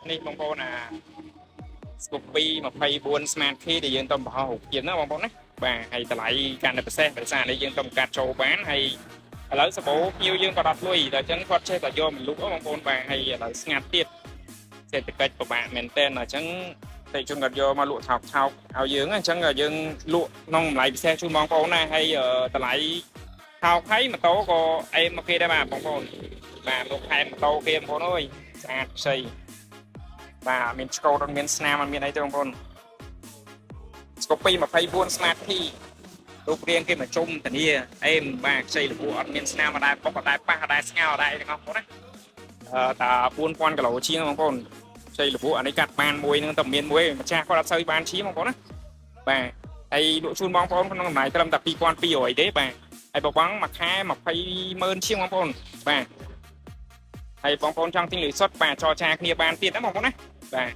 នេះបងប្អូនស្គូពី24 Smart Key ដែលយើងទៅបោះទៀតណាបងប្អូនណាបាទហើយតម្លៃកាន់តែពិសេសដោយសារនេះយើងទៅកាត់ចូលបានហើយឥឡូវសបោភ្ញៀវយើងក៏ដល់លុយដល់អញ្ចឹងគាត់ចេះតែយកមកលក់បងប្អូនបាទហើយឥឡូវស្ងាត់ទៀតសេដ្ឋកិច្ចពិបាកមែនទែនអញ្ចឹងតែជនគាត់យកមកលក់ថោកឲ្យយើងអញ្ចឹងយើងលក់ក្នុងតម្លៃពិសេសជូនបងប្អូនណាហើយតម្លៃថោកហើយម៉ូតូក៏អេមមកគេដែរបាទបងប្អូនបាទលោកខែម៉ូតូគេបងប្អូនអើយស្អាតខ្ចីបាទមានឆ្កោតមានស្នាមមានអីទេបងប្អូនស្គូពី24 Smart Key រូបរាងគេមកជុំធានាអេមបាទខ្ចីលពោះអត់មានស្នាមអត់ដែរបុកអត់ដែរប៉ះអត់ដែរស្ងោអត់ដែរទាំងអស់បងប្អូនណាតា4000គីឡូជាងបងប្អូនខ្ចីលពោះអានេះកាត់បានមួយនឹងតែមានមួយម្ចាស់គាត់អត់សូវបានឈីបងប្អូនណាបាទហើយលក់ជូនបងប្អូនក្នុងតម្លៃត្រឹមតែ2200ទេបាទហើយបបងមួយខែ200000ជាងបងប្អូនបាទហើយបងប្អូនចង់ទិញលុយសុទ្ធបាទចរចាគ្នាបានទៀតណាបងប្អូនណាបាទ